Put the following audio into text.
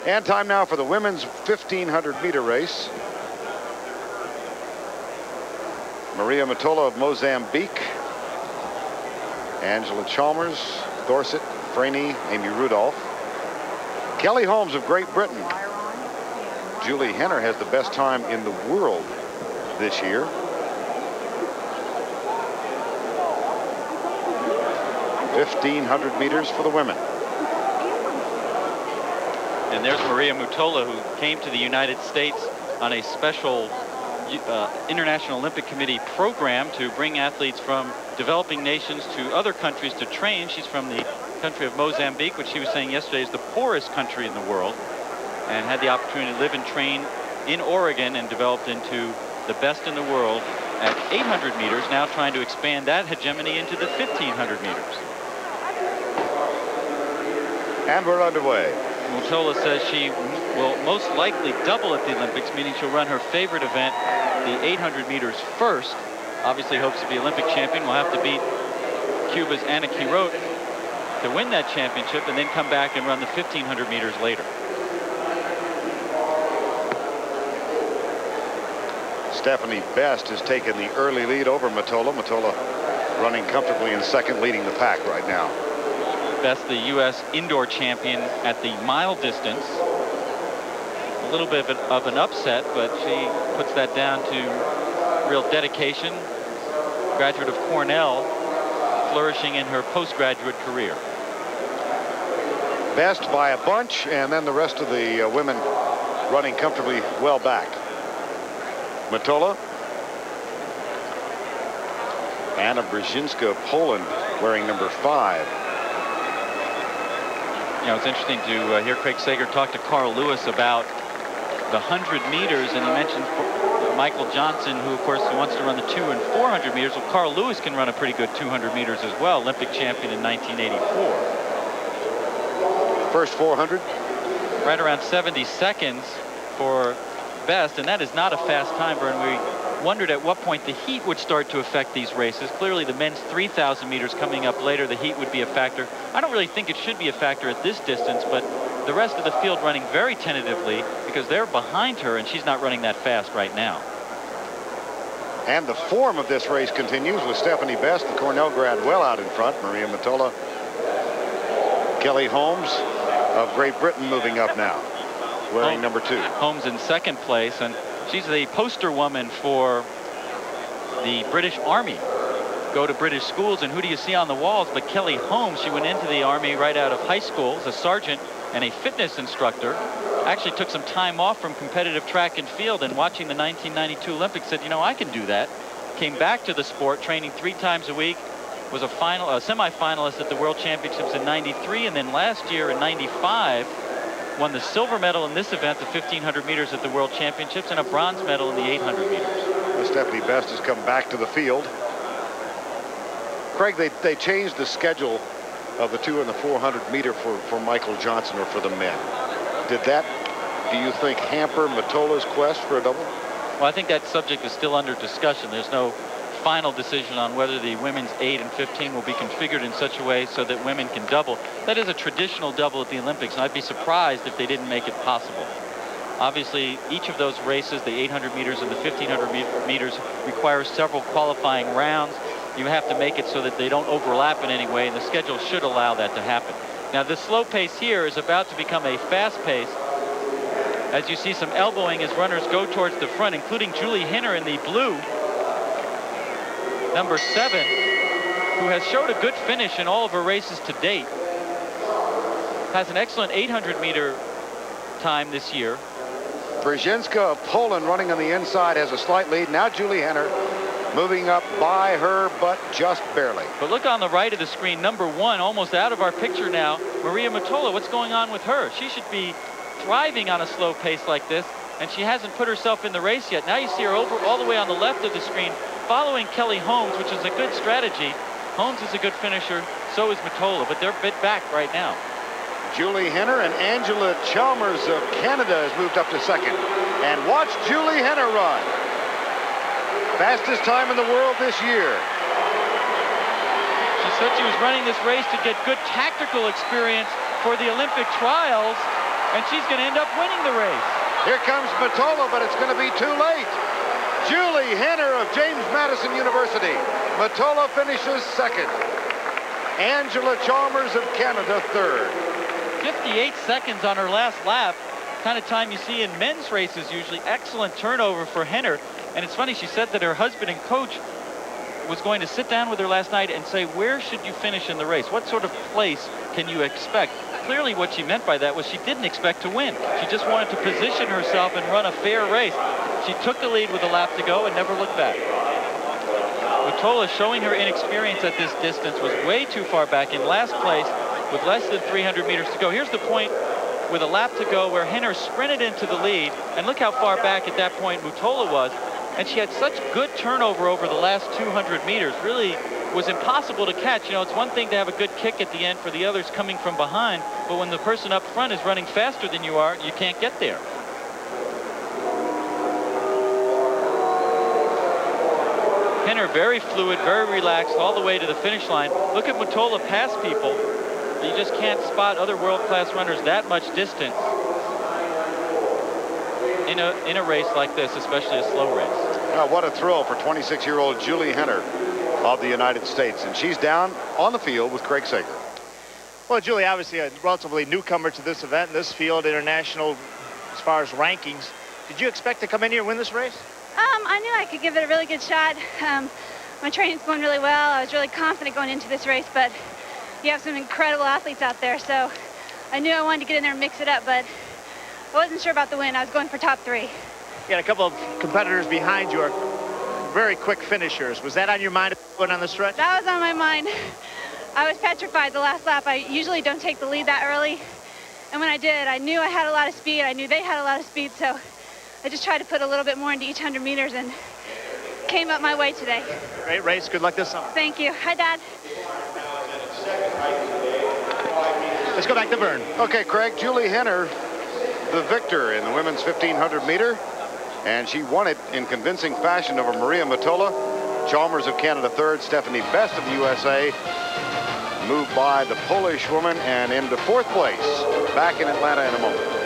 And time now for the women's 1,500-meter race. Mutola of Mozambique, Angela Chalmers, Thorsett, Franey, Amy Rudolph. Kelly Holmes of Great Britain. Juli Henner has the best time in the world this year. (1,500 meters for the women. And there's Mutola, who came to the United States on a special International Olympic Committee program to bring athletes from developing nations to other countries to train. She's from the country of Mozambique, which she was saying yesterday is the poorest country in the world, and had the opportunity to live and train in Oregon and developed into the best in the world at 800 meters, now trying to expand that hegemony into the 1,500 meters. And we're underway. Mutola says she will most likely double at the Olympics, meaning she'll run her favorite event, the 800 meters first. Obviously hopes to be Olympic champion. Will have to beat Cuba's Anna Quirote to win that championship, and then come back and run the 1,500 meters later. Stephanie Best has taken the early lead over Mutola. Mutola running comfortably in second, leading the pack right now. Best, the U.S. indoor champion at the mile distance. A little bit of an upset, but she puts that down to real dedication. Graduate of Cornell, flourishing in her postgraduate career. Best by a bunch, and then the rest of the women running comfortably well back. Mutola. Anna Brzezinska of Poland wearing number 5. You know, it's interesting to hear Craig Sager talk to Carl Lewis about the 100 meters, and he mentioned Michael Johnson, who of course wants to run the 200 and 400 meters. Well, Carl Lewis can run a pretty good 200 meters as well, Olympic champion in 1984. First 400? Right around 70 seconds for Best, and that is not a fast time, and we wondered at what point the heat would start to affect these races. Clearly the men's 3,000 meters coming up later, the heat would be a factor. I don't really think it should be a factor at this distance, but the rest of the field running very tentatively because they're behind her and she's not running that fast right now. And the form of this race continues with Stephanie Best, the Cornell grad, well out in front. Mutola. Kelly Holmes of Great Britain moving up now, wearing number 2. Holmes in second place, and she's the poster woman for the British Army. Go to British schools, and who do you see on the walls but Kelly Holmes? She went into the Army right out of high school as a sergeant and a fitness instructor. Actually took some time off from competitive track and field, and watching the 1992 Olympics said, you know, I can do that. Came back to the sport, training 3 times a week. Was a semi-finalist at the World Championships in '93, and then last year in '95 won the silver medal in this event, the 1,500 meters at the World Championships, and a bronze medal in the 800 meters. Well, Stephanie Best has come back to the field. Craig, they changed the schedule of the 200 and the 400 meter for Michael Johnson, or for the men. Did that, do you think, hamper Mutola's quest for a double? Well, I think that subject is still under discussion. There's no final decision on whether the women's 8 and 15 will be configured in such a way so that women can double. That is a traditional double at the Olympics, and I'd be surprised if they didn't make it possible. Obviously, each of those races, the 800 meters and the 1,500 meters, requires several qualifying rounds. You have to make it so that they don't overlap in any way, and the schedule should allow that to happen. Now, the slow pace here is about to become a fast pace, as you see some elbowing as runners go towards the front, including Juli Henner in the blue, number 7, who has showed a good finish in all of her races to date. Has an excellent 800 meter time this year. Brzezinska of Poland running on the inside has a slight lead. Now Juli Henner moving up by her, but just barely. But look on the right of the screen, number 1, almost out of our picture now, Merah Mutola. What's going on with her? She should be thriving on a slow pace like this, and she hasn't put herself in the race yet. Now you see her over all the way on the left of the screen, following Kelly Holmes, which is a good strategy. Holmes is a good finisher, so is Mutola, but they're a bit back right now. Juli Henner and Angela Chalmers of Canada has moved up to second. And watch Juli Henner run. Fastest time in the world this year. She said she was running this race to get good tactical experience for the Olympic trials. and she's going to end up winning the race. Here comes Mutola, but it's going to be too late. Juli Henner of James Madison University. Mutola finishes second. Angela Chalmers of Canada third. 58 seconds on her last lap. Kind of time you see in men's races usually. Excellent turnover for Henner. And it's funny, she said that her husband and coach was going to sit down with her last night and say, where should you finish in the race? What sort of place can you expect? Clearly what she meant by that was she didn't expect to win. She just wanted to position herself and run a fair race. She took the lead with a lap to go and never looked back. Mutola, showing her inexperience at this distance, was way too far back in last place with less than 300 meters to go. Here's the point with a lap to go where Henner sprinted into the lead, and look how far back at that point Mutola was. And she had such good turnover over the last 200 meters. Really was impossible to catch. You know, it's one thing to have a good kick at the end for the others coming from behind, but when the person up front is running faster than you are, you can't get there. Henner very fluid, very relaxed all the way to the finish line. Look at Mutola pass people. You just can't spot other world-class runners that much distance in a race like this, especially a slow race. Oh, what a thrill for 26-year-old Juli Henner of the United States. And she's down on the field with Craig Sager. Well, Juli, obviously a relatively newcomer to this event, in this field, international as far as rankings. Did you expect to come in here and win this race? I knew I could give it a really good shot. My training's going really well. I was really confident going into this race, but you have some incredible athletes out there, so I knew I wanted to get in there and mix it up, but I wasn't sure about the win. I was going for top 3. You had a couple of competitors behind you are very quick finishers. Was that on your mind going on the stretch? That was on my mind. I was petrified the last lap. I usually don't take the lead that early, and when I did, I knew I had a lot of speed. I knew they had a lot of speed, so I just tried to put a little bit more into each 100 meters and came up my way today. Great race. Good luck this summer. Thank you. Hi, Dad. Let's go back to Vern. Okay, Craig, Juli Henner, the victor in the women's 1500 meter, and she won it in convincing fashion over Merah Mutola. Chalmers of Canada third, Stephanie Best of the USA moved by the Polish woman and into fourth place. Back in Atlanta in a moment.